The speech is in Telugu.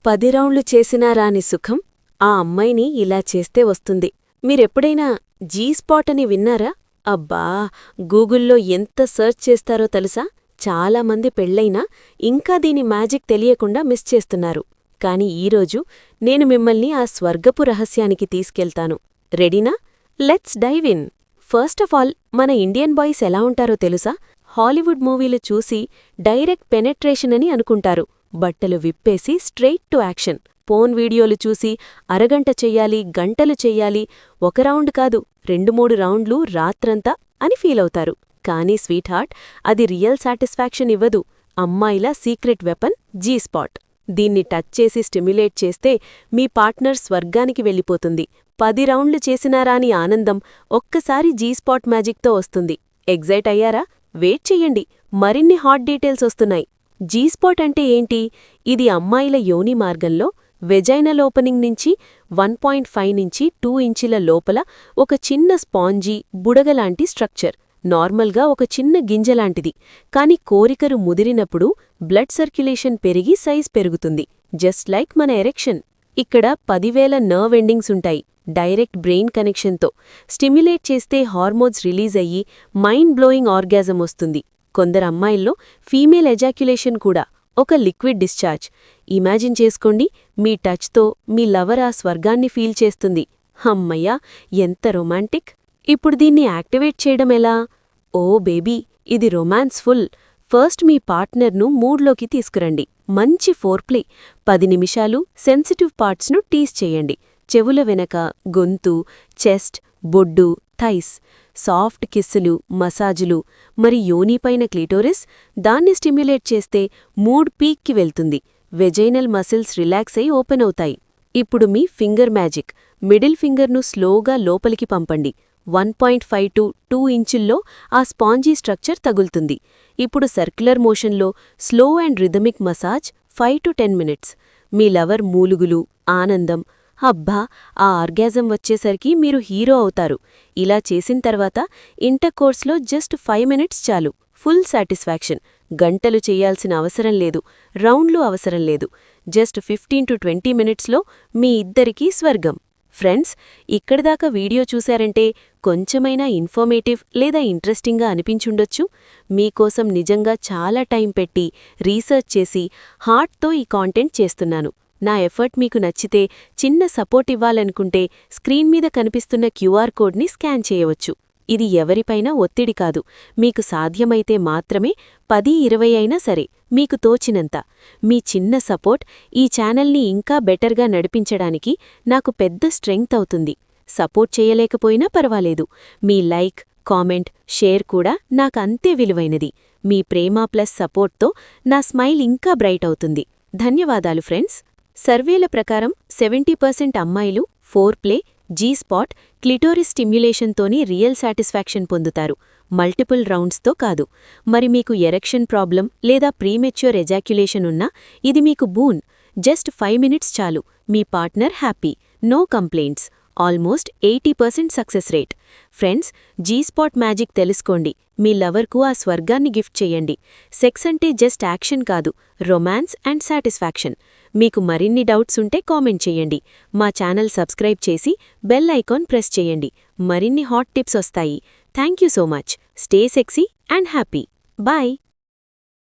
10 రౌండ్లు చేసినా రాని సుఖం ఆ అమ్మాయిని ఇలా చేస్తే వస్తుంది. మీరెప్పుడైనా జీ-స్పాట్ అని విన్నారా? అబ్బా, గూగుల్లో ఎంత సర్చ్ చేస్తారో తెలుసా? చాలామంది పెళ్ళైనా ఇంకా దీని మ్యాజిక్ తెలియకుండా మిస్ చేస్తున్నారు. కాని ఈరోజు నేను మిమ్మల్ని ఆ స్వర్గపు రహస్యానికి తీసుకెళ్తాను. రెడీనా? Let's dive in. First of all, మన ఇండియన్ బాయ్స్ ఎలా ఉంటారో తెలుసా? హాలీవుడ్ మూవీలు చూసి డైరెక్ట్ పెనెట్రేషన్ అని అనుకుంటారు. బట్టలు విప్పేసి స్ట్రెయిట్ టు యాక్షన్. పోన్ వీడియోలు చూసి అరగంట చెయ్యాలి, గంటలు చెయ్యాలి, 1 రౌండ్ కాదు 2-3 రౌండ్లు రాత్రంతా అని ఫీలవుతారు. కానీ స్వీట్ హార్ట్, అది రియల్ సాటిస్ఫాక్షన్ ఇవ్వదు. అమ్మాయిల సీక్రెట్ వెపన్ జీ-స్పాట్. దీన్ని టచ్ చేసి స్టిమ్యులేట్ చేస్తే మీ పార్ట్నర్ స్వర్గానికి వెళ్ళిపోతుంది. 10 రౌండ్లు చేసినా రాని ఆనందం ఒక్కసారి జీ-స్పాట్ మ్యాజిక్తో వస్తుంది. ఎగ్జైట్ అయ్యారా? వెయిట్ చెయ్యండి, మరిన్ని హాట్ డీటెయిల్స్ వస్తున్నాయి. జీ-స్పాట్ అంటే ఏంటి? ఇది అమ్మాయిల యోని మార్గంలో వెజైనల్ ఓపెనింగ్ నుంచి 1.5 నుంచి 2 ఇంచుల లోపల ఒక చిన్న స్పాంజీ, బుడగలాంటి స్ట్రక్చర్. నార్మల్గా ఒక చిన్న గింజలాంటిది. కాని కోరికలు ముదిరినప్పుడు బ్లడ్ సర్క్యులేషన్ పెరిగి సైజ్ పెరుగుతుంది. జస్ట్ లైక్ మన ఎరెక్షన్. ఇక్కడ 10,000 నర్వ్ ఎండింగ్స్ ఉంటాయి. డైరెక్ట్ బ్రెయిన్ కనెక్షన్తో స్టిమ్యులేట్ చేస్తే హార్మోన్స్ రిలీజ్ అయ్యి మైండ్ బ్లోయింగ్ ఆర్గాజం వస్తుంది. కొందరమ్మాయిల్లో ఫీమేల్ ఎజాక్యులేషన్ కూడా, ఒక లిక్విడ్ డిశ్చార్జ్. ఇమాజిన్ చేసుకోండి, మీ టచ్తో మీ లవర్ ఆ స్వర్గాన్ని ఫీల్ చేస్తుంది. హమ్మయ్యా, ఎంత రొమాంటిక్! ఇప్పుడు దీన్ని యాక్టివేట్ చేయడం ఎలా? ఓ బేబీ, ఇది రొమాన్స్ ఫుల్. ఫస్ట్ మీ పార్ట్నర్ను మూడ్లోకి తీసుకురండి. మంచి ఫోర్ప్లే. 10 నిమిషాలు సెన్సిటివ్ పార్ట్స్ను టీజ్ చేయండి. చెవుల వెనక, గొంతు, చెస్ట్, బొడ్డు, థైస్. సాఫ్ట్ కిస్సులు, మసాజులు. మరి యోనీపైన క్లీటోరిస్? దాన్ని స్టిమ్యులేట్ చేస్తే మూడ్ పీక్కి వెళ్తుంది. వెజైనల్ మసిల్స్ రిలాక్స్ అయి ఓపెన్ అవుతాయి. ఇప్పుడు మీ ఫింగర్ మ్యాజిక్. మిడిల్ ఫింగర్ను స్లోగా లోపలికి పంపండి. 1.5 to 2 ఇంచుల్లో ఆ స్పాంజీ స్ట్రక్చర్ తగులుతుంది. ఇప్పుడు సర్క్యులర్ మోషన్లో slow and rhythmic massage 5 to 10 minutes. మీ లవర్ మూలుగులు, ఆనందం. అబ్బా, ఆ ఆర్గాజం వచ్చేసరికి మీరు హీరో అవుతారు. ఇలా చేసిన తర్వాత ఇంటర్కోర్స్లో జస్ట్ 5 మినిట్స్ చాలు. Full satisfaction. గంటలు చెయ్యాల్సిన అవసరం లేదు, రౌండ్లు అవసరం లేదు. జస్ట్ 15 to 20 మినిట్స్లో మీ ఇద్దరికీ స్వర్గం. ఫ్రెండ్స్, ఇక్కడిదాకా వీడియో చూశారంటే కొంచెమైనా ఇన్ఫర్మేటివ్ లేదా ఇంట్రెస్టింగ్గా అనిపించుండొచ్చు. మీకోసం నిజంగా చాలా టైం పెట్టి రీసెర్చ్ చేసి హార్ట్తో ఈ కాంటెంట్ చేస్తున్నాను. నా ఎఫర్ట్ మీకు నచ్చితే, చిన్న సపోర్ట్ ఇవ్వాలనుకుంటే స్క్రీన్ మీద కనిపిస్తున్న క్యూఆర్ కోడ్ని స్కాన్ చేయవచ్చు. ఇది ఎవరిపైనా ఒత్తిడి కాదు. మీకు సాధ్యమైతే మాత్రమే 10-20 అయినా సరే, మీకు తోచినంత. మీ చిన్న సపోర్ట్ ఈ ఛానల్ని ఇంకా బెటర్గా నడిపించడానికి నాకు పెద్ద స్ట్రెంగ్త్ అవుతుంది. సపోర్ట్ చేయలేకపోయినా పర్వాలేదు. మీ లైక్, కామెంట్, షేర్ కూడా నాకంతే విలువైనది. మీ ప్రేమ ప్లస్ సపోర్ట్తో నా స్మైల్ ఇంకా బ్రైట్ అవుతుంది. ధన్యవాదాలు ఫ్రెండ్స్. సర్వేల ప్రకారం 70% అమ్మాయిలు ఫోర్ప్లే, జీ-స్పాట్, క్లిటోరిస్ స్టిమ్యులేషన్తోని రియల్ సాటిస్ఫాక్షన్ పొందుతారు, మల్టిపుల్ రౌండ్స్తో కాదు. మరి మీకు ఎరెక్షన్ ప్రాబ్లం లేదా ప్రీమెచ్యూర్ ఎజాక్యులేషన్ ఉన్నా ఇది మీకు బూన్. జస్ట్ 5 మినిట్స్ చాలు, మీ partner happy, no complaints. Almost 80% success rate. Friends, G spot magic తెలుసుకోండి. మీ లవర్కు ఆ స్వర్గాన్ని గిఫ్ట్ చెయ్యండి. సెక్స్ అంటే జస్ట్ యాక్షన్ కాదు, రొమాన్స్ అండ్ సాటిస్ఫాక్షన్. మీకు మరిన్ని డౌట్స్ ఉంటే కామెంట్ చెయ్యండి. మా ఛానల్ సబ్స్క్రైబ్ చేసి బెల్ ఐకాన్ ప్రెస్ చేయండి. మరిన్ని హాట్ టిప్స్ వస్తాయి. Thank you so much. Stay sexy and happy. Bye.